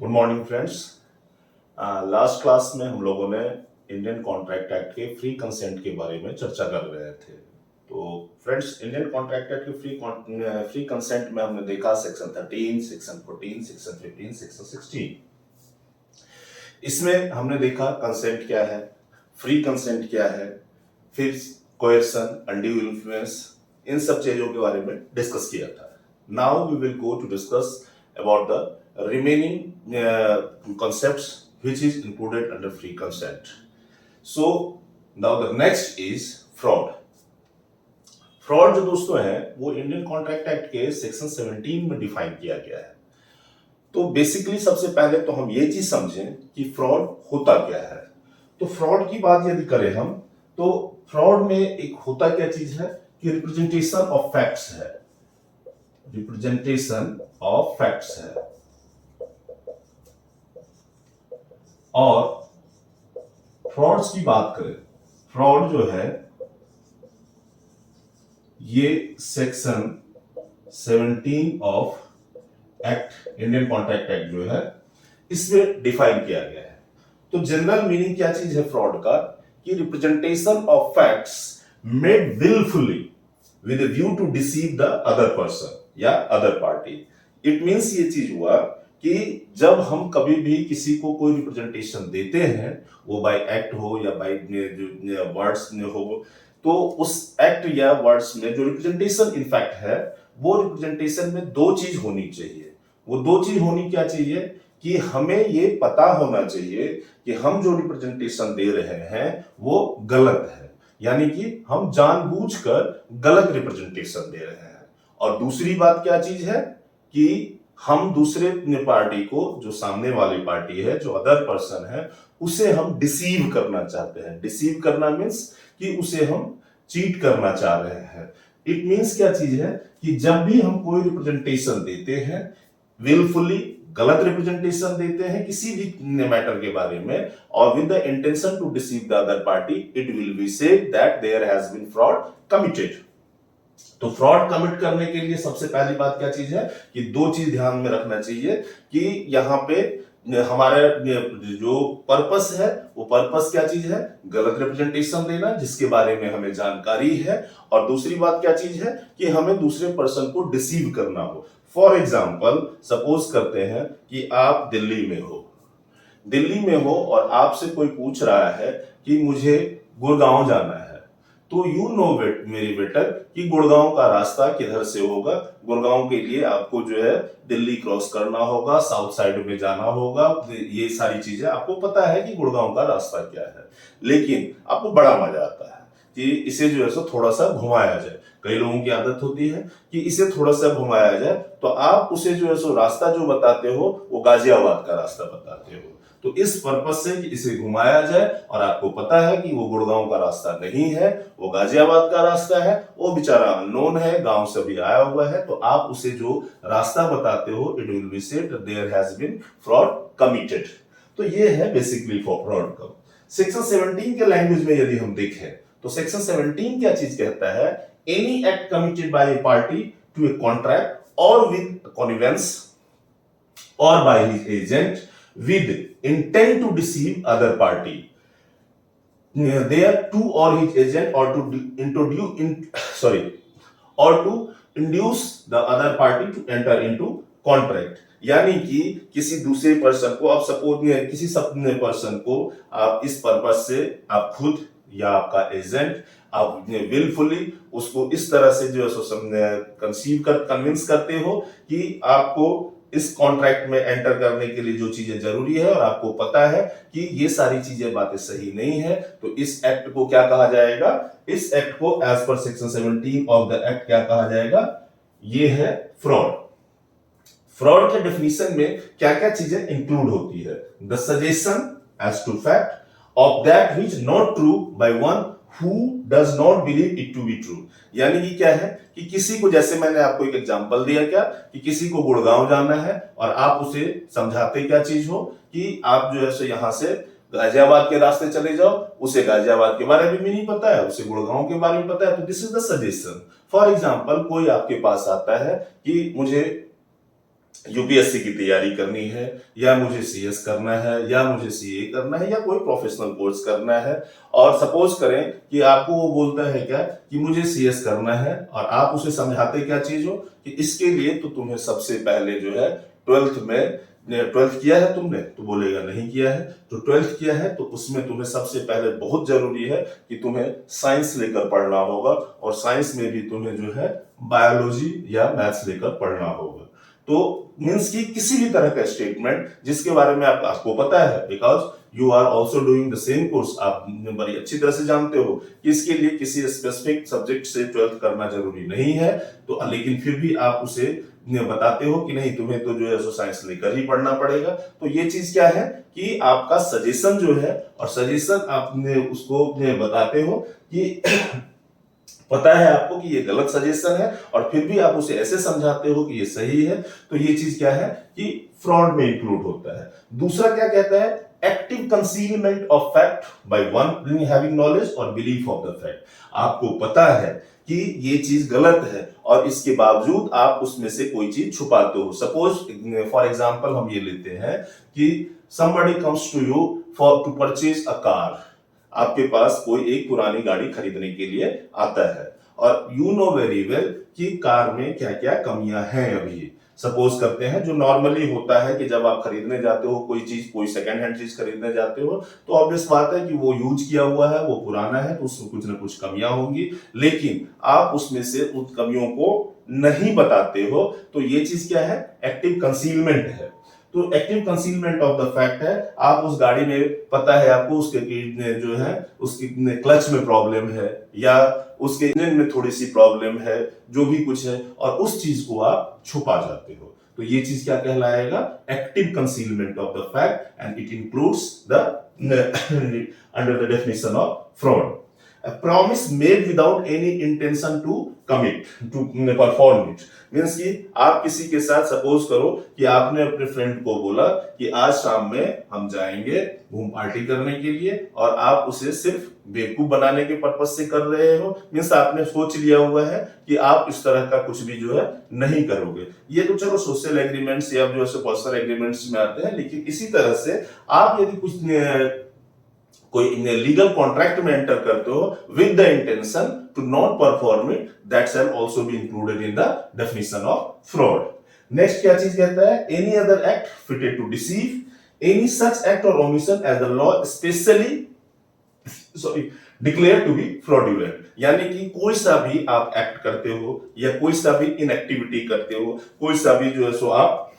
Good morning friends. Last class में हम लोगों ने इंडियन कॉन्ट्रैक्ट एक्ट के फ्री कंसेंट के बारे में चर्चा कर रहे थे। तो फ्रेंड्स, इंडियन कॉन्ट्रैक्ट एक्ट के फ्री कंसेंट में हमने देखा सेक्शन 13, सेक्शन 14, सेक्शन 15, सेक्शन 16। इसमें हमने देखा कंसेंट क्या है, फ्री कंसेंट क्या है, फिर कोएर्सन, अनड्यू इन्फ्लुएंस, इन सब चीजों के बारे में डिस्कस किया था। Now we will go to discuss about the remaining concepts which is included under free consent. So now the next is fraud. Fraud जो दोस्तों है वो इंडियन कॉन्ट्रैक्ट एक्ट के सेक्शन 17 में डिफाइन किया गया है। तो बेसिकली सबसे पहले तो हम ये चीज समझें कि फ्रॉड होता क्या है। तो फ्रॉड की बात यदि करें हम, तो फ्रॉड में एक होता क्या चीज है कि रिप्रेजेंटेशन ऑफ फैक्ट्स है, रिप्रेजेंटेशन ऑफ फैक्ट्स है। और फ्रॉड्स की बात करें, फ्रॉड जो है ये section 17 of act, Indian contract act जो है इसमें डिफाइन किया गया है। तो जनरल मीनिंग क्या चीज है फ्रॉड का कि representation of facts made wilfully with a view to deceive the other person या अदर पार्टी। इट मीन्स ये चीज हुआ कि जब हम कभी भी किसी को कोई रिप्रेजेंटेशन देते हैं, वो बाय एक्ट हो या बाय वर्ड्स हो, तो उस एक्ट या वर्ड्स में जो रिप्रेजेंटेशन इनफैक्ट है, वो रिप्रेजेंटेशन में दो चीज होनी चाहिए। वो दो चीज होनी क्या चाहिए कि हमें ये पता होना चाहिए कि हम जो रिप्रेजेंटेशन दे रहे हैं वो गलत है, यानी कि हम जानबूझकर गलत रिप्रेजेंटेशन दे रहे हैं। और दूसरी बात क्या चीज है कि हम दूसरे पार्टी को, जो सामने वाली पार्टी है, जो अदर पर्सन है, उसे हम डिसीव करना चाहते हैं। डिसीव करना मीन्स कि उसे हम चीट करना चाह रहे हैं। इट मीन्स क्या चीज है कि जब भी हम कोई रिप्रेजेंटेशन देते हैं, विलफुली गलत रिप्रेजेंटेशन देते हैं किसी भी मैटर के बारे में, और with the intention to deceive the other party, it will be said that there has been fraud committed. तो फ्रॉड कमिट करने के लिए सबसे पहली बात क्या चीज है कि दो चीज ध्यान में रखना चाहिए कि यहां पे हमारे जो पर्पस है, वो पर्पस क्या चीज है, गलत रिप्रेजेंटेशन देना जिसके बारे में हमें जानकारी है। और दूसरी बात क्या चीज है कि हमें दूसरे पर्सन को डिसीव करना हो। फॉर एग्जाम्पल, सपोज करते हैं कि आप दिल्ली में हो और आपसे कोई पूछ रहा है कि मुझे गुड़गांव जाना है। तो यू नो मेरी बेटर कि गुड़गांव का रास्ता किधर से होगा। गुड़गांव के लिए आपको जो है दिल्ली क्रॉस करना होगा, साउथ साइड में जाना होगा, ये सारी चीजें आपको पता है कि गुड़गांव का रास्ता क्या है। लेकिन आपको बड़ा मजा आता है कि इसे जो है सो थोड़ा सा घुमाया जाए। कई लोगों की आदत होती है कि इसे थोड़ा सा घुमाया जाए, तो आप उसे जो है सो रास्ता जो बताते हो वो गाजियाबाद का रास्ता बताते हो। तो इस पर्पस से कि इसे घुमाया जाए, और आपको पता है कि वो गुड़गांव का रास्ता नहीं है, वो गाजियाबाद का रास्ता है, वो बेचारा अननोन है, गांव से भी आया हुआ है, तो आप उसे जो रास्ता बताते हो, it will be said there has been fraud committed. तो ये है बेसिकली फ्रॉड का। सेक्शन 17 के लैंग्वेज में यदि हम देखें तो सेक्शन 17 क्या चीज कहता है, any act committed by a party to a contract और विद कॉनिवेंस और by his agent with intent to deceive other party there to or his agent or to induce the other party to enter into contract। यानी कि किसी दूसरे person को, आप suppose किसी सपने पर्सन को आप इस पर्पस से, आप खुद या आपका एजेंट, आप विलफुली उसको इस तरह से जो है कन्विंस करते हो कि आपको इस कॉन्ट्रैक्ट में एंटर करने के लिए जो चीजें जरूरी है, और आपको पता है कि ये सारी चीजें बातें सही नहीं है, तो इस एक्ट को क्या कहा जाएगा, इस एक्ट को as per section 17 of the act क्या कहा जाएगा, ये है फ्रॉड। फ्रॉड के डेफिनेशन में क्या क्या चीजें इंक्लूड होती है, the suggestion as to fact of that which not true by one who does not believe it to be true। यानी कि क्या है कि किसी को, जैसे मैंने आपको एक एग्जांपल दिया क्या कि किसी को गुड़गांव जाना है और आप उसे समझाते क्या चीज हो कि आप जो है सो यहां से गाजियाबाद के रास्ते चले जाओ, उसे गाजियाबाद के बारे में भी नहीं पता है, उसे गुड़गांव के बारे में पता है, तो this is the suggestion. For example, कोई आपके पास आता है कि मुझे यूपीएससी की तैयारी करनी है, या मुझे सीएस करना है, या मुझे सीए करना है, या कोई प्रोफेशनल कोर्स करना है, और सपोज करें कि आपको वो बोलता है क्या कि मुझे सीएस करना है, और आप उसे समझाते क्या चीज हो कि इसके लिए तो तुम्हें सबसे पहले जो है ट्वेल्थ किया है तुमने, तो बोलेगा नहीं किया है। तो ट्वेल्थ किया है तो उसमें तुम्हें सबसे पहले बहुत जरूरी है कि तुम्हें साइंस लेकर पढ़ना होगा, और साइंस में भी तुम्हें जो है बायोलॉजी या मैथ्स लेकर पढ़ना होगा। तो मीन्स की किसी भी तरह का स्टेटमेंट जिसके बारे में आपको पता है, because you are also doing the same course, आप बड़ी अच्छी तरह से जानते हो कि इसके लिए किसी स्पेसिफिक सब्जेक्ट से ट्वेल्थ करना जरूरी नहीं है, तो लेकिन फिर भी आप उसे बताते हो कि नहीं तुम्हें तो जो है सो साइंस लेकर ही पढ़ना पड़ेगा। तो ये चीज क्या है कि आपका सजेशन जो है, और सजेशन आपने उसको बताते हो कि पता है आपको कि ये गलत सजेशन है, और फिर भी आप उसे ऐसे समझाते हो कि ये सही है, तो ये चीज क्या है कि फ्रॉड में इंक्लूड होता है। दूसरा क्या कहता है, active concealment of fact by one having knowledge और बिलीफ ऑफ द फैक्ट। आपको पता है कि ये चीज गलत है, और इसके बावजूद आप उसमें से कोई चीज छुपाते हो। सपोज फॉर एग्जांपल हम ये लेते हैं कि somebody comes to you to purchase a car, आपके पास कोई एक पुरानी गाड़ी खरीदने के लिए आता है, और यू नो वेरी वेल कि कार में क्या क्या कमियां हैं। अभी सपोज करते हैं जो नॉर्मली होता है कि जब आप खरीदने जाते हो कोई चीज, कोई सेकंड हैंड चीज खरीदने जाते हो, तो ऑब्वियस बात है कि वो यूज किया हुआ है, वो पुराना है, तो उसमें कुछ ना कुछ कमियां होंगी, लेकिन आप उसमें से उन कमियों को नहीं बताते हो। तो ये चीज क्या है, एक्टिव कंसीलमेंट है। तो active concealment of the fact है, आप उस गाड़ी में पता है आपको उसके जो है उसकी क्लच में प्रॉब्लम है, या उसके इंजन में थोड़ी सी प्रॉब्लम है, जो भी कुछ है, और उस चीज को आप छुपा जाते हो। तो ये चीज क्या कहलाएगा, active concealment of the fact, and it includes the under the definition of fraud. A promise made without any intention to commit, to perform it, means कि आप किसी के साथ सपोज करो कि आपने अपने फ्रेंड को बोला कि आज शाम में हम जाएंगे घूम पार्टी करने के लिए, और आप उसे सिर्फ बेवकूफ बनाने के पर्पज से कर रहे हो। मीन्स आपने सोच लिया हुआ है कि आप इस तरह का कुछ भी जो है नहीं करोगे। ये तो चलो सोशल एग्रीमेंट्स या जो है पर्सनल एग्रीमेंट्स में आते हैं, लेकिन इसी तरह से आप यदि कुछ कोई लीगल कॉन्ट्रैक्ट में एंटर करते हो with the intention to not perform it, that shall also be included in the definition of fraud. Next क्या चीज कहता है, any other act fitted to deceive any such act और omission as the law specially declare to be fraudulent, यानी कि कोई सा भी आप एक्ट करते हो या कोई सा भी इनएक्टिविटी करते हो, कोई सा भी जो है सो आप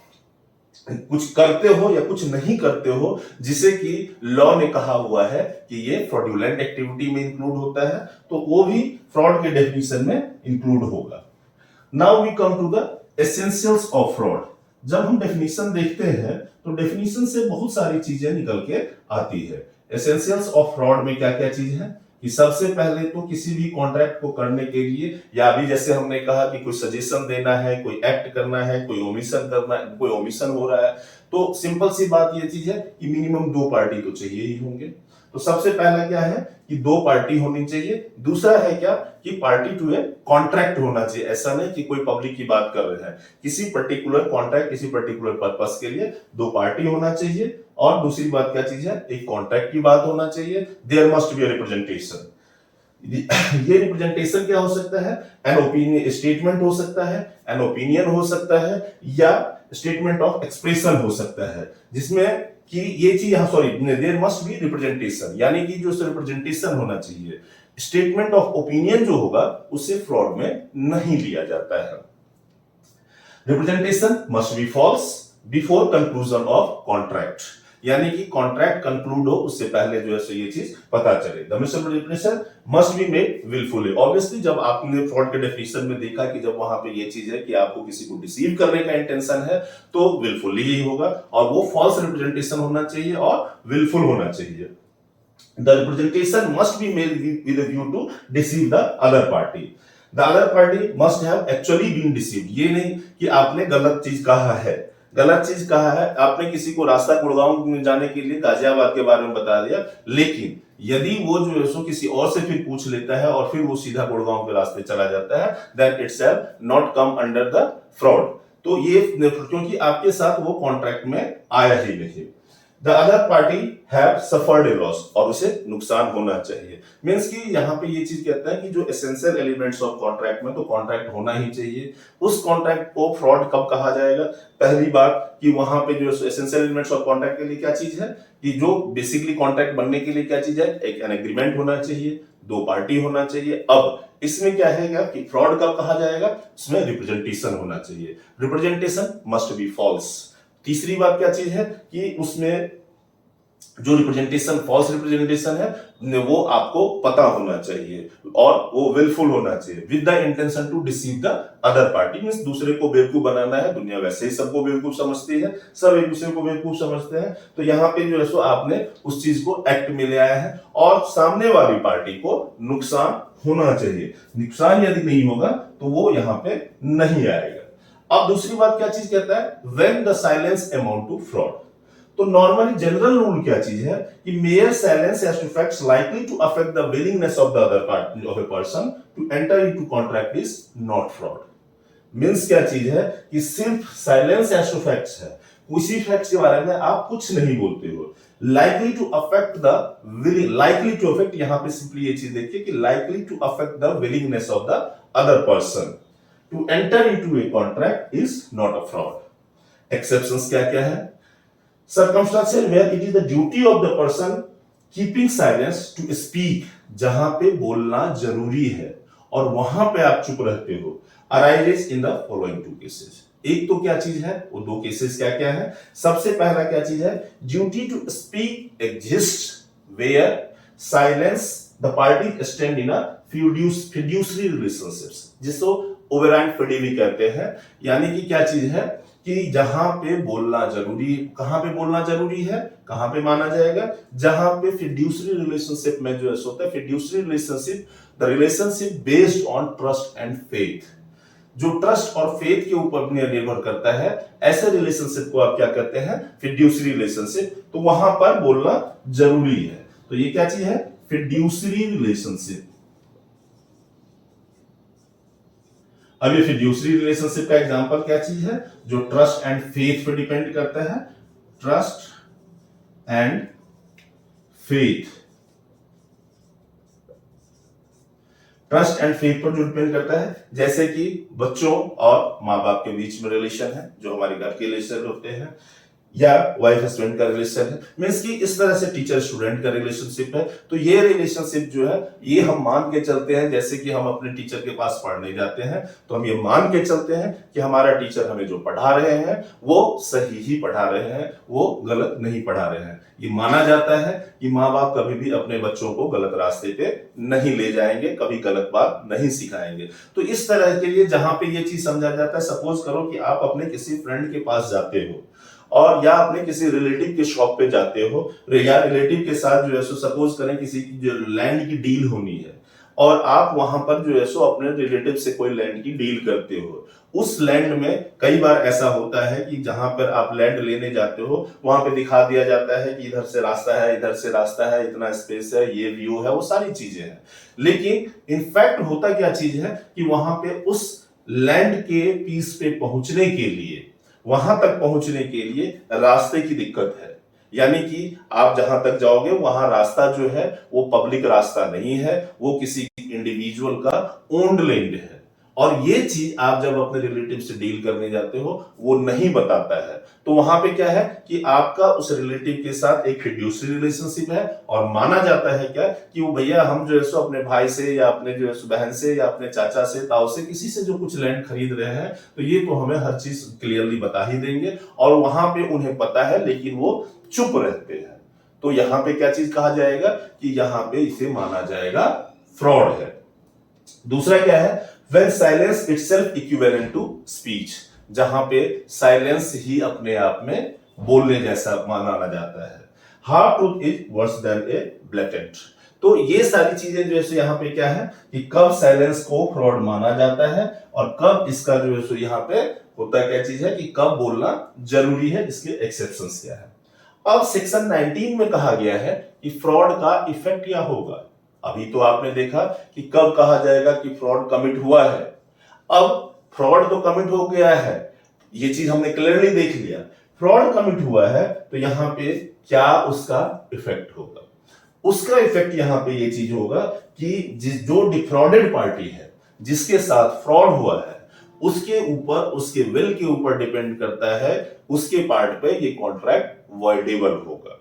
कुछ करते हो या कुछ नहीं करते हो जिसे कि लॉ ने कहा हुआ है कि ये फ्रॉडुलेंट एक्टिविटी में इंक्लूड होता है, तो वो भी फ्रॉड के डेफिनेशन में इंक्लूड होगा। Now we come to the essentials of fraud. जब हम डेफिनेशन देखते हैं तो डेफिनेशन से बहुत सारी चीजें निकल के आती है। एसेंशियल्स ऑफ फ्रॉड में क्या क्या चीज है कि सबसे पहले तो किसी भी कॉन्ट्रैक्ट को करने के लिए, या अभी जैसे हमने कहा कि कोई सजेशन देना है, कोई एक्ट करना है, कोई ओमिशन करना है, कोई ओमिशन हो रहा है, तो सिंपल सी बात ये चीज है कि मिनिमम 2 पार्टी तो चाहिए ही होंगे। तो सबसे पहला क्या है कि 2 पार्टी होनी चाहिए। दूसरा है क्या कि पार्टी टू ए कॉन्ट्रैक्ट होना चाहिए। ऐसा नहीं कि कोई पब्लिक की बात कर रहे हैं, किसी पर्टिकुलर कॉन्ट्रैक्ट, किसी पर्टिकुलर पर्पस के लिए 2 पार्टी होना चाहिए। और दूसरी बात क्या चीज है, एक कॉन्ट्रैक्ट की बात होना चाहिए। There must be a representation. ये रिप्रेजेंटेशन क्या हो सकता है, एन ओपिनियन स्टेटमेंट हो सकता है, एन ओपिनियन हो सकता है, या स्टेटमेंट ऑफ एक्सप्रेशन हो सकता है, जिसमें कि ये चीज, sorry, there must be representation, यानी कि जो रिप्रेजेंटेशन होना चाहिए। स्टेटमेंट ऑफ ओपिनियन जो होगा उसे फ्रॉड में नहीं लिया जाता है। Representation must be false before conclusion of contract, यानी कि कॉन्ट्रैक्ट कंक्लूड हो उससे पहले जो है ये चीज पता चले। The misrepresentation must be made wilfully. Obviously जब आपने फ्रॉड के डेफिनेशन में देखा कि जब वहां पे ये चीज है कि आपको किसी को डिसीव करने का इंटेंशन है, तो विलफुली ही होगा, और वो फॉल्स रिप्रेजेंटेशन होना चाहिए और विलफुल होना चाहिए। The representation must be made with a view to deceive the other party. The other party must have actually been deceived. ये नहीं कि आपने गलत चीज कहा है, गलत चीज कहा है, आपने किसी को रास्ता गुड़गांव जाने के लिए गाजियाबाद के बारे में बता दिया, लेकिन यदि वो जो है सो किसी और से फिर पूछ लेता है और फिर वो सीधा गुड़गांव के रास्ते चला जाता है, then it shall not come under the fraud. तो ये क्योंकि आपके साथ वो कॉन्ट्रैक्ट में आया ही नहीं, the other party have suffered A loss, और उसे नुकसान होना चाहिए। मींस कि यहाँ पे ये चीज कहता है कि जो एसेंशियल एलिमेंट्स ऑफ कॉन्ट्रैक्ट में तो कॉन्ट्रैक्ट होना ही चाहिए। उस कॉन्ट्रैक्ट को फ्रॉड कब कहा जाएगा? पहली बात कि वहां पे जो एसेंशियल एलिमेंट्स ऑफ कॉन्ट्रैक्ट के लिए क्या चीज है कि जो बेसिकली कॉन्ट्रैक्ट बनने के लिए क्या चीज है, एक एन एग्रीमेंट होना चाहिए, दो पार्टी होना चाहिए। अब इसमें क्या है कि फ्रॉड कब कहा जाएगा? इसमें रिप्रेजेंटेशन होना चाहिए, रिप्रेजेंटेशन मस्ट बी फॉल्स। तीसरी बात क्या चीज है कि उसमें जो रिप्रेजेंटेशन फॉल्स रिप्रेजेंटेशन है वो आपको पता होना चाहिए और वो विलफुल होना चाहिए, with the intention to deceive the other party. Means दूसरे को बेवकूफ बनाना है। दुनिया वैसे ही सबको बेवकूफ समझती है, सब एक दूसरे को बेवकूफ समझते हैं। तो यहाँ पे जो है सो आपने उस चीज को एक्ट में ले आया है और सामने वाली पार्टी को नुकसान होना चाहिए। नुकसान यदि नहीं होगा तो वो यहाँ पे नहीं आएगा। अब दूसरी बात क्या चीज कहता है? When the silence amount to fraud. तो नॉर्मली जनरल रूल क्या चीज है कि mere silence has to facts likely to affect the willingness of the other party of a person to enter into contract is not fraud. Means क्या चीज है कि सिर्फ साइलेंस हैज टू फैक्ट्स है, उसी फैक्ट्स के बारे में आप कुछ नहीं बोलते हो। Likely to affect the willing, likely to affect, यहां पे सिंपली ये चीज देखिए कि likely to affect the willingness of the other person to enter into a contract is not a fraud. Exceptions क्या क्या है? Circumstances where it is the duty of the person keeping silence to speak, जहां पे बोलना जरूरी है और वहां पे आप चुप रहते हो, arises in the following two cases। एक तो क्या चीज है, वो दो केसेस क्या क्या है? सबसे पहला क्या चीज है? Duty to speak exist where silence the party stand in a fiduciary relationships, जिसको ओवरराइड फिडेली कहते हैं। यानी कि क्या चीज है कि जहां पे बोलना जरूरी, कहां पे बोलना जरूरी है, कहां पे माना जाएगा? जहां पे फिड्यूसरी रिलेशनशिप में जो ऐसा होता है, fiduciary relationship, the relationship based on trust and faith, जो ट्रस्ट और फेथ के ऊपर निर्भर करता है, ऐसे रिलेशनशिप को आप क्या कहते हैं? Fiduciary relationship. तो वहां पर बोलना जरूरी है। तो ये क्या चीज है? Fiduciary relationship. अब ये फिड्यूसरी रिलेशनशिप का एग्जांपल क्या चीज है? जो ट्रस्ट एंड फेथ पे डिपेंड करता है, trust and faith, trust and faith पर जो डिपेंड करता है, जैसे कि बच्चों और माँ बाप के बीच में रिलेशन है, जो हमारे घर के रिलेशन होते हैं, या वाइफ हस्बैंड का रिलेशन है, मींस कि इस तरह से टीचर स्टूडेंट का रिलेशनशिप है। तो ये रिलेशनशिप जो है ये हम मान के चलते हैं, जैसे कि हम अपने टीचर के पास पढ़ने जाते हैं तो हम ये मान के चलते हैं कि हमारा टीचर हमें जो पढ़ा रहे हैं वो सही ही पढ़ा रहे हैं, वो गलत नहीं पढ़ा रहे हैं। ये माना जाता है कि माँ बाप कभी भी अपने बच्चों को गलत रास्ते पे नहीं ले जाएंगे, कभी गलत बात नहीं सिखाएंगे। तो इस तरह के लिए जहां पे ये चीज समझा जाता है, सपोज करो कि आप अपने किसी फ्रेंड के पास जाते हो और या अपने किसी रिलेटिव के शॉप पे जाते हो, या रिलेटिव के साथ जो है सो सपोज करें किसी की जो लैंड की डील होनी है और आप वहां पर जो है सो अपने रिलेटिव से कोई लैंड की डील करते हो। उस लैंड में कई बार ऐसा होता है कि जहां पर आप लैंड लेने जाते हो वहां पे दिखा दिया जाता है कि इधर से रास्ता है, इधर से रास्ता है, इतना स्पेस है, ये व्यू है, वो सारी चीजें हैं। लेकिन इनफैक्ट होता क्या चीज है कि वहां पे उस लैंड के पीस पे पहुंचने के लिए, वहां तक पहुंचने के लिए रास्ते की दिक्कत है। यानी कि आप जहां तक जाओगे वहां रास्ता जो है वो पब्लिक रास्ता नहीं है, वो किसी इंडिविजुअल का ओन्ड लैंड है। और ये चीज आप जब अपने रिलेटिव से डील करने जाते हो वो नहीं बताता है। तो वहां पे क्या है कि आपका उस रिलेटिव के साथ एक फिड्यूसरी रिलेशनशिप है और माना जाता है क्या कि वो भैया हम जो है सो अपने भाई से या अपने जो है सो बहन से या अपने चाचा से, ताऊ से, किसी से जो कुछ लैंड खरीद रहे हैं तो ये तो हमें हर चीज क्लियरली बता ही देंगे। और वहां पे उन्हें पता है लेकिन वो चुप रहते हैं। तो यहाँ पे क्या चीज कहा जाएगा कि यहाँ पे इसे माना जाएगा फ्रॉड है। दूसरा क्या है? when silence itself equivalent to speech, जहां पे साइलेंस ही अपने आप में बोलने जैसा माना जाता है। Hard truth is worse than A blatant. तो ये सारी चीजें जो है यहाँ पे क्या है कि कब साइलेंस को फ्रॉड माना जाता है और कब इसका जो है यहाँ पे होता क्या चीज है कि कब बोलना जरूरी है, इसके एक्सेप्शंस क्या है। अब सेक्शन 19 में कहा गया है कि फ्रॉड का इफेक्ट क्या होगा। अभी तो आपने देखा कि कब कहा जाएगा कि फ्रॉड कमिट हुआ है। अब फ्रॉड तो कमिट हो गया है, ये चीज हमने क्लियरली देख लिया। फ्रॉड कमिट हुआ है तो यहां पे क्या उसका इफेक्ट होगा? उसका इफेक्ट यहां पे ये चीज होगा कि जो डिफ्रॉडेड पार्टी है, जिसके साथ फ्रॉड हुआ है, उसके ऊपर, उसके विल के ऊपर डिपेंड करता है, उसके पार्ट पे ये कॉन्ट्रैक्ट वॉइडेबल होगा।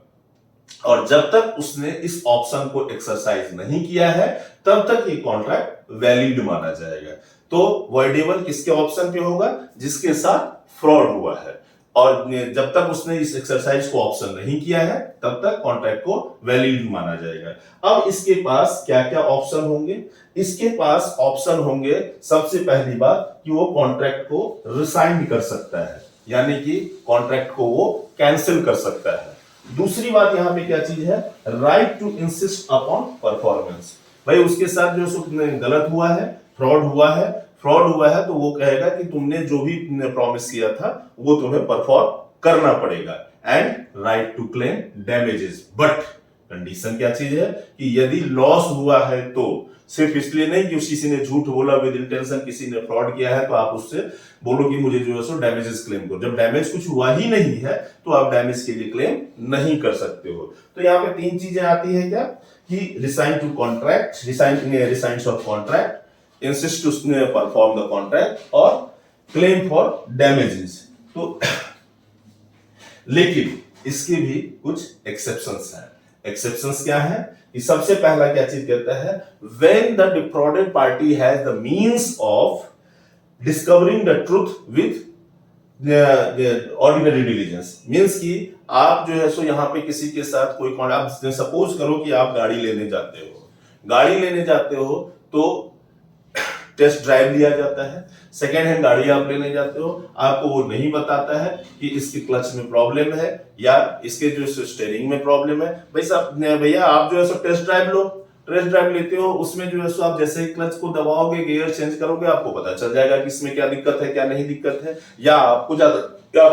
और जब तक उसने इस ऑप्शन को एक्सरसाइज नहीं किया है तब तक ये कॉन्ट्रैक्ट वैलिड माना जाएगा। तो वॉइडेबल किसके ऑप्शन पे होगा? जिसके साथ फ्रॉड हुआ है। और जब तक उसने इस एक्सरसाइज को ऑप्शन नहीं किया है तब तक कॉन्ट्रैक्ट को वैलिड माना जाएगा। अब इसके पास क्या क्या ऑप्शन होंगे? इसके पास ऑप्शन होंगे, सबसे पहली बात कि वो कॉन्ट्रैक्ट को रिसाइंड कर सकता है, यानी कि कॉन्ट्रैक्ट को वो कैंसिल कर सकता है। दूसरी बात यहां पे क्या चीज है? Right to insist upon performance. भाई उसके साथ जो गलत हुआ है, फ्रॉड हुआ है तो वो कहेगा कि तुमने जो भी प्रॉमिस किया था वो तुम्हें परफॉर्म करना पड़ेगा। And right to claim damages. But condition क्या चीज है कि यदि लॉस हुआ है तो सिर्फ इसलिए नहीं कि किसी ने झूठ बोला विद इंटेंशन, किसी ने फ्रॉड किया है तो आप उससे बोलो कि मुझे जो है सो डैमेजेस क्लेम करो। जब डैमेज कुछ हुआ ही नहीं है तो आप डैमेज के लिए क्लेम नहीं कर सकते हो। तो यहाँ पे तीन चीजें आती है क्या? कि rescind to contract, rescission of contract, insist to perform the contract और क्लेम फॉर डैमेजेस। तो लेकिन इसके भी कुछ एक्सेप्शंस हैं। एक्सेप्शंस क्या है? कि सबसे पहला क्या चीज कहता है? When the defrauded party has the means of discovering the truth with ordinary diligence. Means कि आप जो है सो यहां पे किसी के साथ कोई आप सपोज करो कि आप गाड़ी लेने जाते हो तो टेस्ट ड्राइव लिया जाता है। सेकेंड हैंड गाड़ी आप लेने जाते हो, आपको वो नहीं बताता है कि इसके क्लच में प्रॉब्लम है या इसके जो स्टीयरिंग में प्रॉब्लम है। भैया आप जो है सो टेस्ट ड्राइव लेते हो, उसमें जो है सो आप जैसे ही क्लच को दबाओगे, गियर चेंज करोगे, आपको पता चल जाएगा कि इसमें क्या दिक्कत है क्या नहीं दिक्कत है। या आपको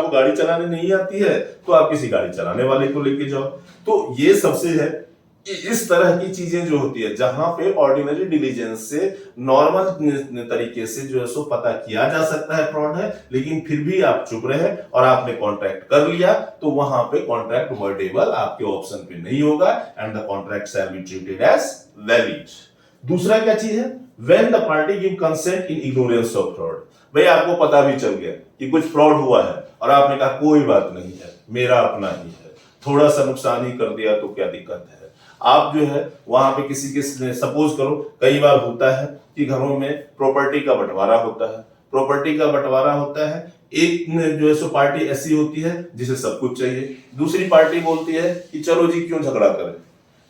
गाड़ी चलाने नहीं आती है तो आप किसी गाड़ी चलाने वाले को लेके जाओ। तो ये सबसे है इस तरह की चीजें जो होती है जहां पे ऑर्डिनरी डिलीजेंस से नॉर्मल तरीके से जो है सो पता किया जा सकता है फ्रॉड है, लेकिन फिर भी आप चुप रहे और आपने कॉन्ट्रैक्ट कर लिया तो वहां पे कॉन्ट्रैक्ट वॉइडेबल आपके ऑप्शन पे नहीं होगा and the contract shall be treated as valid. दूसरा क्या चीज है? When the party give consent in ignorance of fraud. भाई आपको पता भी चल गया कि कुछ फ्रॉड हुआ है और आपने कहा कोई बात नहीं है, मेरा अपना ही है, थोड़ा सा नुकसान ही कर दिया तो क्या दिक्कत है। आप जो है वहां पे किसी के सपोज करो, कई बार होता है कि घरों में प्रॉपर्टी का बंटवारा होता है। एक जो है सो पार्टी ऐसी होती है जिसे सब कुछ चाहिए, दूसरी पार्टी बोलती है कि चलो जी क्यों झगड़ा करें,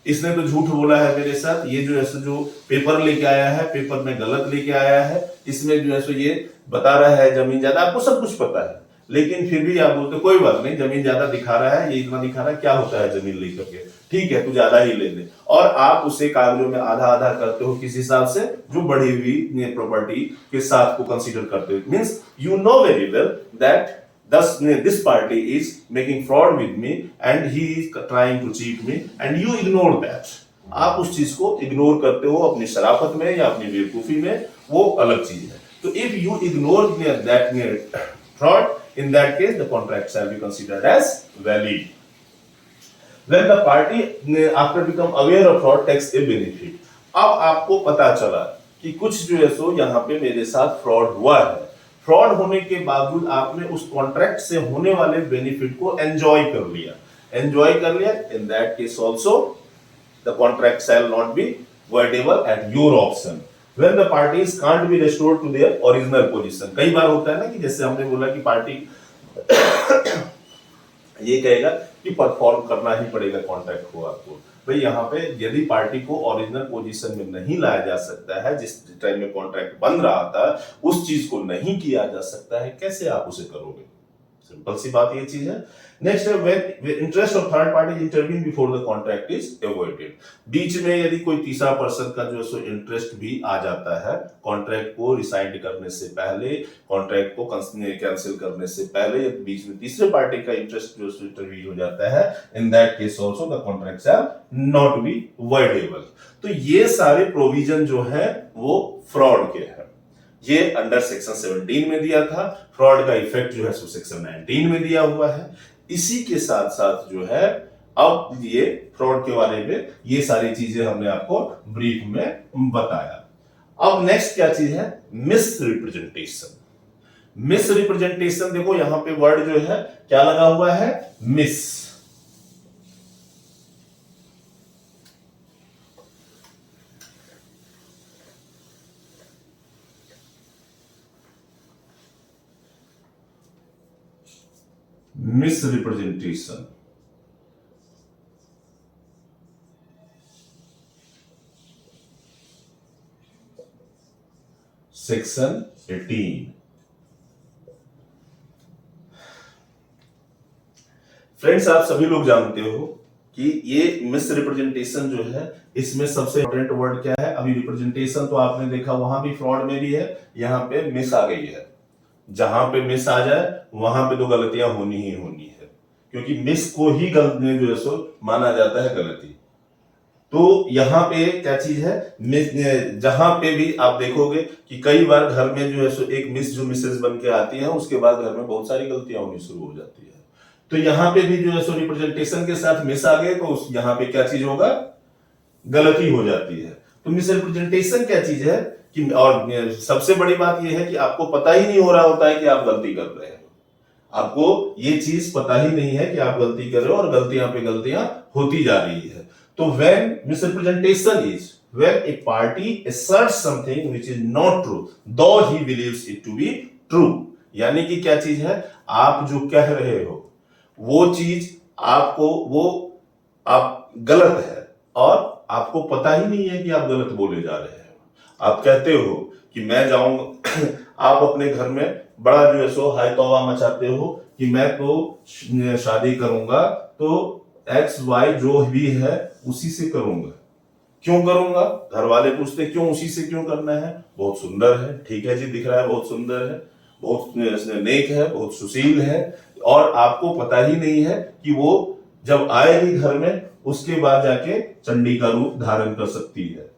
इसने तो झूठ बोला है मेरे साथ, ये जो है सो जो पेपर लेके आया है पेपर में गलत लेके आया है, इसमें जो है सो ये बता रहा है जमीन ज्यादा, आपको सब कुछ पता है लेकिन फिर भी आप बोलते कोई बात नहीं, जमीन ज्यादा दिखा रहा है, ये इतना दिखा रहा है, क्या होता है जमीन लेकर के, ठीक है तू ज्यादा ही ले ले। और आप उसे कागजों में आधा आधा करते हो किस हिसाब से? जो बढ़ी हुई प्रॉपर्टी के साथ को कंसीडर करते हो। Means you know very well that this party is making fraud with me and he is trying to cheat me and you ignore that। आप उस चीज को इग्नोर करते हो अपनी शराफत में या अपनी बेवकूफी में, वो अलग चीज है। तो if you ignore that fraud, in that case the contract shall be considered as valid। When the party after become aware of fraud takes a benefit। अब आपको पता चला कि कुछ जो है सो यहाँ पे मेरे साथ फ्रॉड हुआ है, फ्रॉड होने के बावजूद आपने उस कॉन्ट्रैक्ट से होने वाले बेनिफिट को एंजॉय कर लिया, in that case also the contract shall not be voidable at your option when the parties can't be restored to their original position. कई बार होता है ना कि जैसे हमने बोला कि पार्टी ये कहेगा कि परफॉर्म करना ही पड़ेगा कॉन्ट्रैक्ट को आपको। भाई यहाँ पे यदि पार्टी को ओरिजिनल पोजीशन में नहीं लाया जा सकता है, जिस टाइम में कॉन्ट्रैक्ट बन रहा था उस चीज को नहीं किया जा सकता है, कैसे आप उसे करोगे? सिंपल सी बात ये चीज है। नेक्स्ट है when interest of third party intervene before the contract is avoided. बीच में यदि कोई तीसरा पर्सन का जो है सो इंटरेस्ट भी आ जाता है कॉन्ट्रैक्ट को रिसाइंड करने से पहले, कॉन्ट्रैक्ट को कैंसिल करने से पहले, बीच में तीसरे पार्टी का इंटरेस्ट जो है इंटरवीन हो जाता है, इन that case also the contract shall not be voidable. तो ये सारे प्रोविजन जो है वो फ्रॉड के हैं। ये अंडर सेक्शन 17 में दिया था। फ्रॉड का इफेक्ट जो है सो सेक्शन 19 में दिया हुआ है। इसी के साथ साथ जो है अब ये फ्रॉड के बारे में ये सारी चीजें हमने आपको ब्रीफ में बताया। अब नेक्स्ट क्या चीज है, मिस रिप्रेजेंटेशन। मिस रिप्रेजेंटेशन देखो यहां पे वर्ड जो है क्या लगा हुआ है, miss. Miss representation, section 18। Friends आप सभी लोग जानते हो कि ये मिस रिप्रेजेंटेशन जो है इसमें सबसे इंपॉर्टेंट वर्ड क्या है। अभी रिप्रेजेंटेशन तो आपने देखा वहां भी फ्रॉड में भी है, यहाँ पे मिस आ गई है। जहां पे मिस आ जाए वहां पे तो गलतियां होनी ही होनी है, क्योंकि मिस को ही गलती जो है सो माना जाता है गलती। तो यहाँ पे क्या चीज है, मिस, जहां पे भी आप देखोगे कि कई बार घर में जो है सो एक मिस जो मिसेज बन के आती है उसके बाद घर में बहुत सारी गलतियां होनी शुरू हो जाती है। तो यहाँ पे भी जो है सो रिप्रेजेंटेशन के साथ मिस आ गए तो यहाँ पे क्या चीज होगा, गलती हो जाती है। तो मिस रिप्रेजेंटेशन क्या चीज है कि, और सबसे बड़ी बात यह है कि आपको पता ही नहीं हो रहा होता है कि आप गलती कर रहे हो। आपको ये चीज पता ही नहीं है कि आप गलती कर रहे हो और गलतियां पे गलतियां होती जा रही है। तो when misrepresentation is when a party asserts something which is not true though he believes it to be true। यानी कि क्या चीज है, आप जो कह रहे हो वो चीज आपको वो आप गलत है और आपको पता ही नहीं है कि आप गलत बोले जा रहे हो। आप कहते हो कि मैं जाऊंगा आप अपने घर में बड़ा जो है सो हाय तौबा मचाते हो कि मैं तो शादी करूंगा तो एक्स वाई जो भी है उसी से करूंगा। क्यों करूंगा, घर वाले पूछते क्यों उसी से क्यों करना है, बहुत सुंदर है, ठीक है जी दिख रहा है बहुत सुंदर है, बहुत नेक है, बहुत सुशील है, और आपको पता ही नहीं है कि वो जब आएगी घर में उसके बाद जाके चंडी का रूप धारण कर सकती है।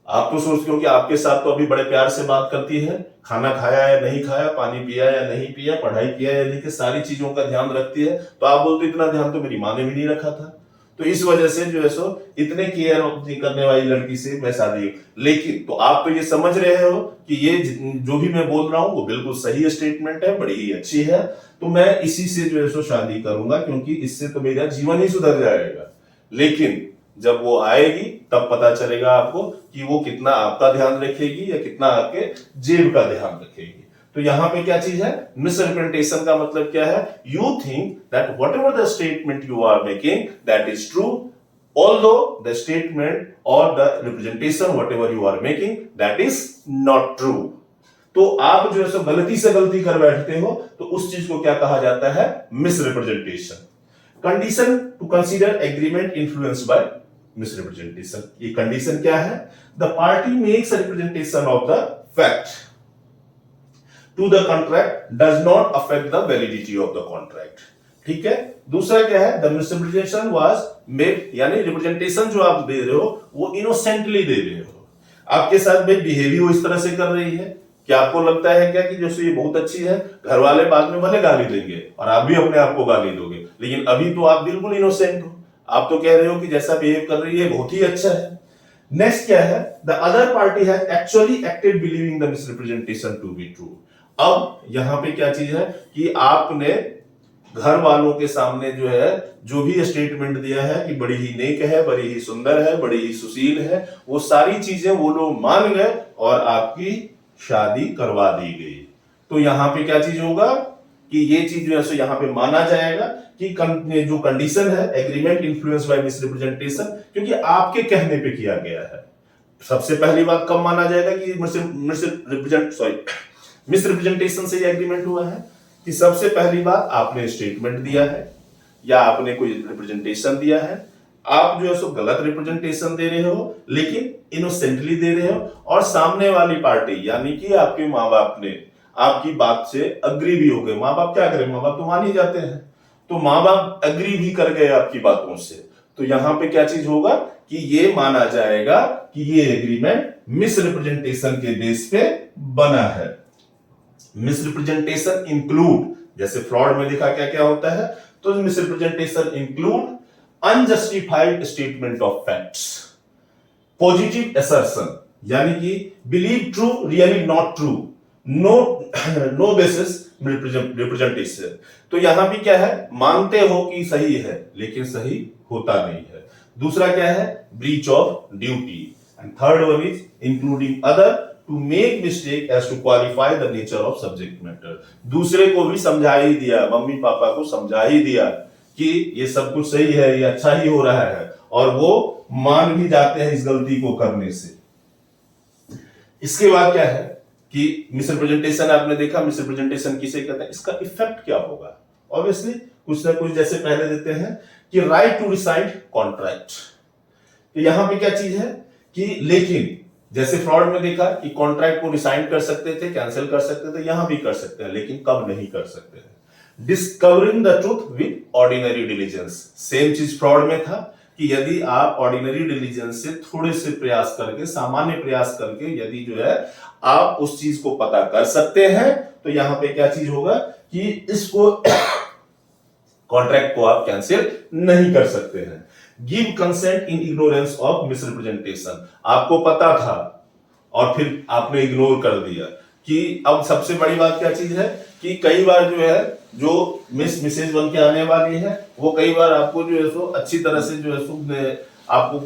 आप तो सोचते हो कि आपके साथ तो अभी बड़े प्यार से बात करती है, खाना खाया या नहीं खाया, पानी पिया या नहीं पिया, पढ़ाई किया या नहीं, कि सारी चीजों का ध्यान रखती है। तो आप बोलते इतना ध्यान तो मेरी माँ ने भी नहीं रखा था। तो इस वजह से जो है सो इतने केयर करने वाली लड़की से मैं शादी। लेकिन तो आप तो ये समझ रहे हो कि ये जो भी मैं बोल रहा हूं वो बिल्कुल सही स्टेटमेंट है, बड़ी ही अच्छी है, तो मैं इसी से जो है सो शादी करूंगा क्योंकि इससे तो मेरा जीवन ही सुधर जाएगा। लेकिन जब वो आएगी तब पता चलेगा आपको कि वो कितना आपका ध्यान रखेगी या कितना आपके जेब का ध्यान रखेगी। तो यहां पे क्या चीज है, मिसरिप्रेजेंटेशन का मतलब क्या है, you think that whatever the statement you are making that is true although the statement or the representation whatever you are making that is not true। तो आप जो है सो गलती से गलती कर बैठते हो तो उस चीज को क्या कहा जाता है, misrepresentation. Condition to consider agreement influenced by misrepresentation. ये कंडीशन क्या है, the party makes a representation of the fact to the contract does not affect the validity of the contract. ठीक है, दूसरा क्या है, द मिसरिप्रेजेंटेशन वाज मेड, यानी representation जो आप दे रहे हो वो इनोसेंटली दे रहे हो। आपके साथ भाई बिहेवियर वो इस तरह से कर रही है कि आपको लगता है क्या कि जैसे ये बहुत अच्छी है, घर वाले बाद में भले गाली देंगे और आप भी अपने आप को गाली दोगे, लेकिन अभी तो आप बिल्कुल इनोसेंट हो, आप तो कह रहे हो कि जैसा बिहेव कर रही है बहुत ही अच्छा है। नेक्स्ट क्या है, the other party has actually acted believing the misrepresentation to be true. अब यहां पे क्या चीज है कि आपने घर वालों के सामने जो है जो भी स्टेटमेंट दिया है कि बड़ी ही नेक है, बड़ी ही सुंदर है, बड़ी ही सुशील है, वो सारी चीजें वो लोग मान गए और आपकी शादी करवा दी गई। तो यहां पे क्या चीज होगा कि ये चीज जो है सो यहां पे माना जाएगा कि जो कंडीशन है एग्रीमेंट इन्फ्लुएंस बाय मिसरिप्रेजेंटेशन, क्योंकि आपके कहने पे किया गया है। सबसे पहली बात कब माना जाएगा कि मिसरिप्रेजेंटेशन से ये एग्रीमेंट हुआ है कि सबसे पहली बात आपने स्टेटमेंट दिया है या आपने कोई रिप्रेजेंटेशन दिया है, आप जो है सो गलत रिप्रेजेंटेशन दे रहे हो लेकिन इनोसेंटली दे रहे हो, और सामने वाली पार्टी यानी कि आपके माँ बाप ने आपकी बात से अग्री भी हो गए। माँ बाप क्या करें, माँ बाप तो मान ही जाते हैं, तो माँ बाप अग्री भी कर गए आपकी बातों से, तो यहां पे क्या चीज होगा कि ये माना जाएगा कि ये एग्रीमेंट मिसरिप्रेजेंटेशन के बेस पे बना है। मिसरिप्रेजेंटेशन इंक्लूड, जैसे फ्रॉड में देखा क्या क्या होता है, तो misrepresentation include unjustified statement of facts, positive assertion यानी कि believe true really not true, no no basis representation. तो यहां भी क्या है, मानते हो कि सही है लेकिन सही होता नहीं है। दूसरा क्या है, breach of duty. And third one is including other to make mistake as to qualify the nature of subject matter. दूसरे को भी समझा ही दिया, मम्मी पापा को समझा ही दिया कि ये सब कुछ सही है, ये अच्छा ही हो रहा है, और वो मान भी जाते हैं इस गलती को करने से। इसके बाद क्या है कि मिसरिप्रेजेंटेशन आपने देखा, मिसरिप्रेजेंटेशन किसे कहते हैं, इसका इफेक्ट क्या होगा। ऑब्वियसली कुछ ना कुछ जैसे पहले देते हैं कि राइट टू रिसाइड कॉन्ट्रैक्ट। तो यहां पे क्या चीज है कि लेकिन जैसे फ्रॉड में देखा कि कॉन्ट्रैक्ट को रिसाइन कर सकते थे, कैंसिल कर सकते थे, यहां भी कर सकते हैं, लेकिन कब नहीं कर सकते हैं। Discovering the truth with ordinary diligence, same चीज फ्रॉड में था कि यदि आप ऑर्डिनरी डिलीजेंस से थोड़े से प्रयास करके, सामान्य प्रयास करके यदि जो है आप उस चीज को पता कर सकते हैं, तो यहां पे क्या चीज होगा कि इसको कॉन्ट्रैक्ट को आप कैंसिल नहीं कर सकते हैं। Give consent in ignorance of misrepresentation, आपको पता था और फिर आपने इग्नोर कर दिया। कि अब सबसे बड़ी बात क्या चीज है कि कई बार जो है जो मिसेज बन के आने वाली है, वो कई बार आपको जो है सो अच्छी तरह से जो है सो आपको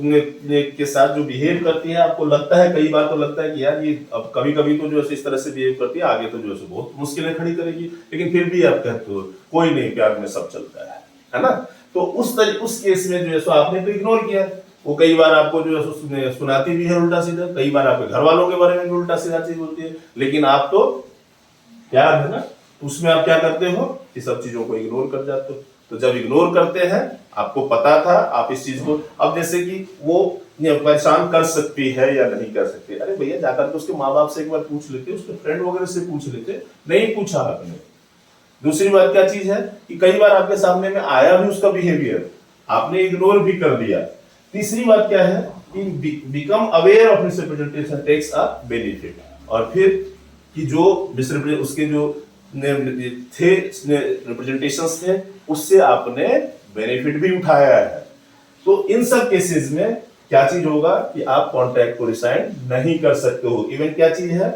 के साथ जो बिहेव करती है, आपको लगता है, कई बार तो लगता है कि यार ये अब कभी कभी तो जो है इस तरह से बिहेव करती है, आगे तो जो है बहुत मुश्किलें खड़ी करेगी, लेकिन फिर भी आप कहते हो कोई नहीं, प्यार में सब चलता है ना। तो उस केस में जो है सो आपने तो इग्नोर किया। वो कई बार आपको जो है सुनाती भी है उल्टा सीधा, कई बार आपके घर वालों के बारे में भी उल्टा सीधा चीज होती है, लेकिन आप तो प्यार है ना, तो उसमें आप क्या करते हो कि सब चीजों को इग्नोर कर जाते हो। तो जब इग्नोर करते हैं, आपको पता था आप इस चीज को, अब जैसे कि वो परेशान कर सकती है या नहीं कर सकती, अरे भैया जाकर तो उसके माँ बाप से एक बार पूछ लेते, उसके फ्रेंड वगैरह से पूछ लेते, नहीं पूछा आपने। दूसरी बात क्या चीज है कि कई बार आपके सामने में आया भी उसका बिहेवियर, आपने इग्नोर भी कर दिया। तीसरी बात क्या है कि become aware of misrepresentation takes a benefit, और फिर कि जो उसके जो थे रिप्रेजेंटेशंस थे, उससे आपने बेनिफिट भी उठाया है। तो इन सब केसेस में क्या चीज होगा कि आप कॉन्ट्रैक्ट को रिसाइन नहीं कर सकते हो। इवन क्या चीज है,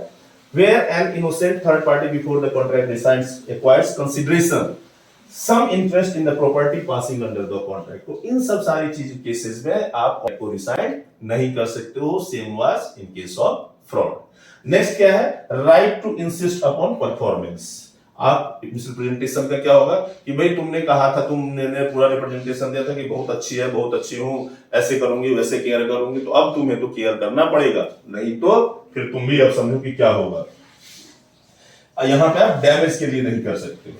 where an innocent third party before the contract resigns acquires consideration some interest in the property passing under the contract। तो इन सब सारी चीज केसेस में आप कॉन्ट्रैक्ट को रिसाइन नहीं कर सकते हो, same was in case of fraud. Next क्या है, right to insist upon performance. आप मिसरिप्रेजेंटेशन का क्या होगा कि भाई तुमने कहा था, तुमने पूरा रिप्रेजेंटेशन दिया था कि बहुत अच्छी है, बहुत अच्छी हूं, ऐसे करूंगी, वैसे केयर करूंगी, तो अब तुम्हें तो केयर करना पड़ेगा, नहीं तो फिर तुम भी अब समझो कि क्या होगा। यहां पे आप डैमेज के लिए नहीं कर सकते हो।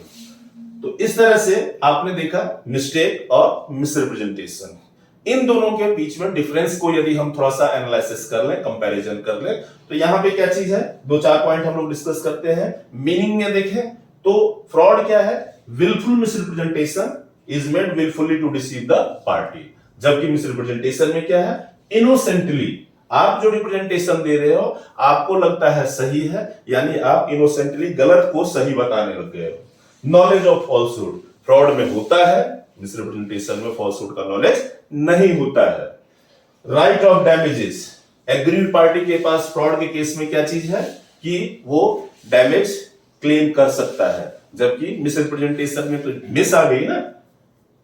तो इस तरह से आपने देखा मिस्टेक और मिसरिप्रेजेंटेशन, इन दोनों के बीच में डिफरेंस को यदि हम थोड़ा सा एनालिसिस कर लें, कंपैरिजन कर लें, तो यहां पे क्या चीज है, दो चार पॉइंट हम लोग डिस्कस करते हैं। मीनिंग में देखें तो फ्रॉड क्या है, wilful misrepresentation is made wilfully to deceive the party, जबकि मिसरिप्रेजेंटेशन में क्या है, इनोसेंटली आप जो रिप्रेजेंटेशन दे रहे हो आपको लगता है सही है, यानी आप इनोसेंटली गलत को सही बताने लग गए हो। नॉलेज ऑफ फॉल्सहुड, फ्रॉड में होता है, मिसरिप्रेजेंटेशन में फॉल्सहुड का नॉलेज नहीं होता है। Right of damages, agreed party के पास फ्रॉड के केस में क्या चीज है कि वो डैमेज क्लेम कर सकता है, जबकि मिसरिप्रेजेंटेशन में तो मिस आ गई ना,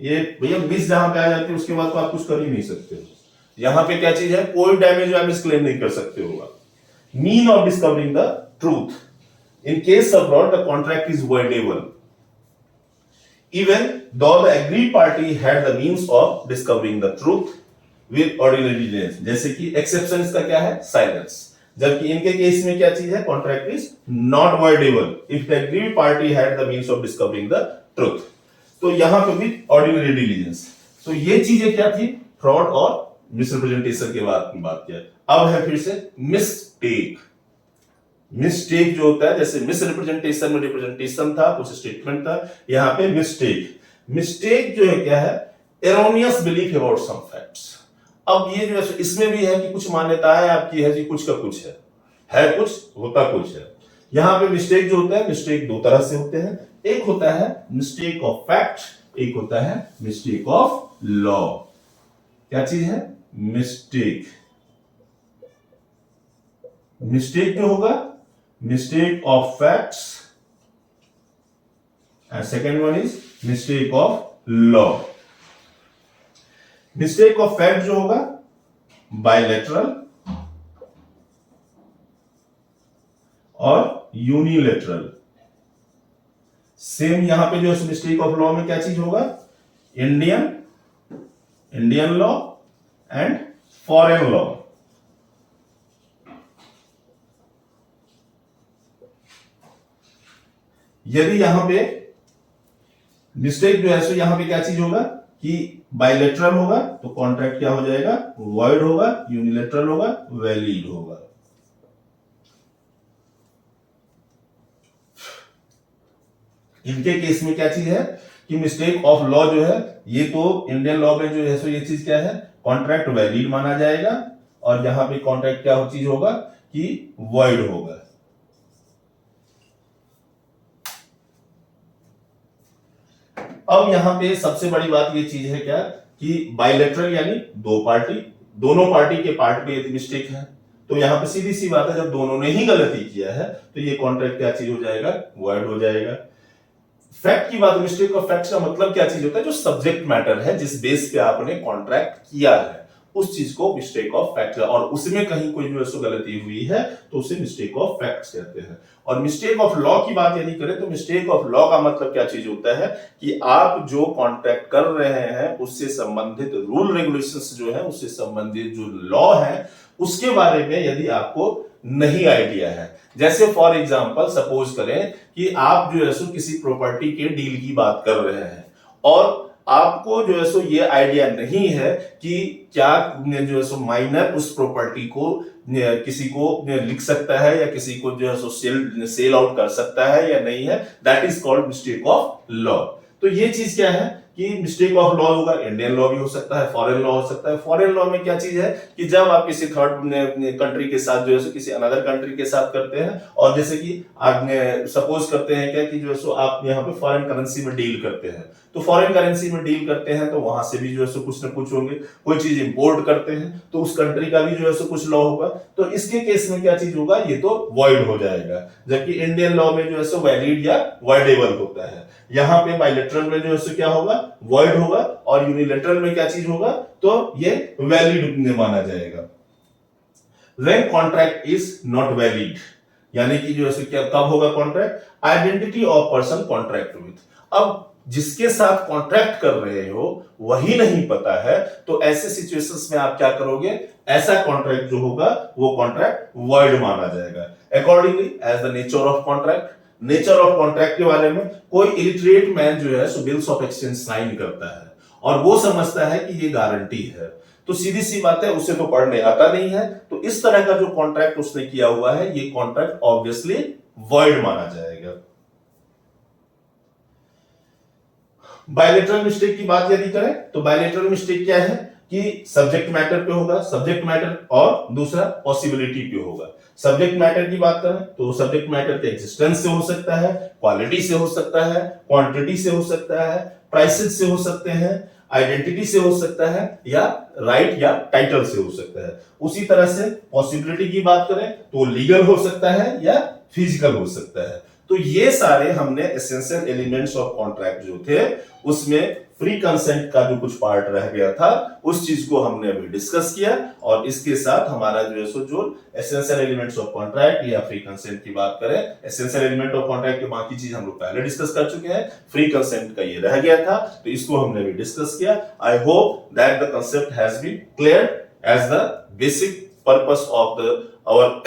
ये भैया मिस जहां पे आ जाती है उसके बाद तो आप कुछ कर ही नहीं सकते। यहां पे क्या चीज है, कोई डैमेज आप क्लेम नहीं कर सकते होगा। Mean of discovering the truth, in case of fraud the contract is voidable even though the agreed party had the means of discovering the truth with ordinary diligence। जैसे कि एक्सेप्शन इसका क्या है, साइलेंस, जबकि इनके केस में क्या चीज है, contract is not voidable if the agreed party had the means of discovering the truth. तो यहां पे भी ऑर्डिनरी डिलीजेंस। तो ये चीजें क्या थी, फ्रॉड और मिसरिप्रेजेंटेशन के बात किया। अब है फिर से मिस्टेक। मिस्टेक जो होता है, जैसे मिसरिप्रेजेंटेशन में रिप्रेजेंटेशन था, कुछ स्टेटमेंट था, यहां पे मिस्टेक। मिस्टेक जो है क्या है erroneous belief about some facts. अब ये जो है इसमें भी है कि कुछ मान्यताएं आपकी है जी, कुछ का कुछ है कुछ होता कुछ है। यहां पे मिस्टेक जो होता है, मिस्टेक दो तरह से होते हैं, एक होता है मिस्टेक ऑफ फैक्ट, एक होता है मिस्टेक ऑफ लॉ। क्या चीज है? मिस्टेक। मिस्टेक जो होगा, mistake of facts, and second one is mistake of law. Mistake of fact जो होगा बायलैटरल और यूनिलैटरल। सेम यहां पे जो है मिस्टेक ऑफ लॉ में क्या चीज होगा? Indian law and foreign law. यदि यहां पे मिस्टेक जो है सो यहां पे क्या चीज होगा कि बायलैटरल होगा तो कॉन्ट्रैक्ट क्या हो जाएगा? वॉइड होगा। यूनिलैटरल होगा, वैलिड होगा। इनके केस में क्या चीज है कि मिस्टेक ऑफ लॉ जो है, ये तो इंडियन लॉ में जो है सो ये चीज क्या है? कॉन्ट्रैक्ट वैलिड माना जाएगा, और यहां पे कॉन्ट्रैक्ट क्या चीज होगा कि वॉइड होगा। अब यहां पे सबसे बड़ी बात ये चीज है क्या कि बायलैटरल यानी दोनों पार्टी के पार्ट पे यदि मिस्टेक है तो यहां पे सीधी सी बात है, जब दोनों ने ही गलती किया है तो ये कॉन्ट्रैक्ट क्या चीज हो जाएगा? वॉइड हो जाएगा। फैक्ट की बात, मिस्टेक ऑफ फैक्ट का मतलब क्या चीज होता है? जो सब्जेक्ट मैटर है, जिस बेस पे आपने कॉन्ट्रैक्ट किया है, उस चीज को मिस्टेक ऑफ फैक्ट, और उसमें कहीं कोई जो है गलती हुई है तो उसे मिस्टेक ऑफ फैक्ट कहते हैं। और मिस्टेक ऑफ लॉ की बात यदि करें तो मिस्टेक ऑफ लॉ का मतलब क्या चीज होता है कि आप जो कॉन्ट्रैक्ट कर रहे हैं उससे संबंधित रूल रेगुलेशंस जो है, उससे संबंधित जो लॉ है उसके बारे में यदि आपको नहीं आइडिया है। जैसे फॉर एग्जांपल सपोज करें कि आप जो है सो किसी प्रॉपर्टी के डील की बात कर रहे हैं और आपको जो है सो ये आइडिया नहीं है कि क्या जो है सो माइनर उस प्रॉपर्टी को किसी को लिख सकता है या किसी को जो है सो सेल आउट कर सकता है या नहीं है। That is called mistake of law. तो ये चीज क्या है कि मिस्टेक ऑफ लॉ होगा, इंडियन लॉ भी हो सकता है, फॉरेन लॉ हो सकता है। फॉरेन लॉ में क्या चीज है कि जब आप किसी थर्ड कंट्री के साथ जो है किसी अनदर कंट्री के साथ करते हैं, और जैसे कि आप सपोज करते हैं क्या कि जो है आप यहाँ पे फॉरेन करेंसी में डील करते हैं, तो फॉरेन करेंसी में डील करते हैं तो वहां से भी जो है कुछ ना कुछ होंगे। कोई चीज इंपोर्ट करते हैं तो उस कंट्री का भी जो है कुछ लॉ होगा, तो इसके केस में क्या चीज होगा? ये तो वॉइड हो जाएगा। जबकि इंडियन लॉ में जो है वैलिड या वॉइडेबल होता है। यहां पे बायलैटरल में जो है क्या होगा? वॉइड होगा, और यूनिलैटरल में क्या चीज होगा? तो ये वैलिड माना जाएगा। When contract is not valid, यानी कि जो है क्या कब होगा contract? Identity of person contract with. अब जिसके साथ कॉन्ट्रैक्ट कर रहे हो वही नहीं पता है, तो ऐसे सिचुएशंस में आप क्या करोगे? ऐसा कॉन्ट्रैक्ट जो होगा वो कॉन्ट्रैक्ट वॉइड माना जाएगा। Accordingly as the nature of contract, nature of contract के बारे में कोई इलिटरेट मैन जो है सो बिल्स ऑफ एक्सचेंज साइन करता है और वो समझता है कि ये गारंटी है, तो सीधी सी बात है उसे तो पढ़ने आता नहीं है, तो इस तरह का जो कॉन्ट्रैक्ट उसने किया हुआ है ये कॉन्ट्रैक्ट ऑब्वियसली वॉइड माना जाएगा। बायलैटरल मिस्टेक की बात यदि करें तो बायलैटरल मिस्टेक क्या है कि सब्जेक्ट मैटर पे होगा, सब्जेक्ट मैटर, और दूसरा पॉसिबिलिटी पे होगा। सब्जेक्ट मैटर की बात करें तो सब्जेक्ट मैटर के एग्जिस्टेंस से हो सकता है, क्वालिटी से हो सकता है, क्वांटिटी से हो सकता है, प्राइसेस से हो सकते हैं, आइडेंटिटी से हो सकता है, या राइट या टाइटल से हो सकता है। उसी तरह से पॉसिबिलिटी की बात करें तो लीगल हो सकता है या फिजिकल हो सकता है। तो ये सारे हमने एसेंशियल एलिमेंट्स ऑफ कॉन्ट्रैक्ट जो थे उसमें फ्री कंसेंट का जो कुछ पार्ट रह गया था उस चीज को हमने अभी डिस्कस किया, और इसके साथ हमारा जो है सो जो एसेंशियल एलिमेंट्स ऑफ कॉन्ट्रैक्ट या फ्री कंसेंट की बात करें, एसेंशियल एलिमेंट ऑफ कॉन्ट्रैक्ट के बाकी चीज हम लोग पहले डिस्कस कर चुके हैं, फ्री कंसेंट का ये रह गया था तो इसको हमने अभी डिस्कस किया। I hope that the concept has been clear as the basic purpose of the our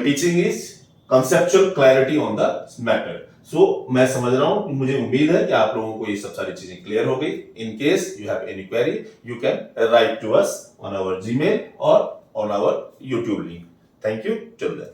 teaching is conceptual clarity on the matter. So मैं समझ रहा हूं, मुझे उम्मीद है कि आप लोगों को ये सब सारी चीजें क्लियर हो गई। In case you have any query, you can write to us on our Gmail or on our YouTube link. Thank you. Till then.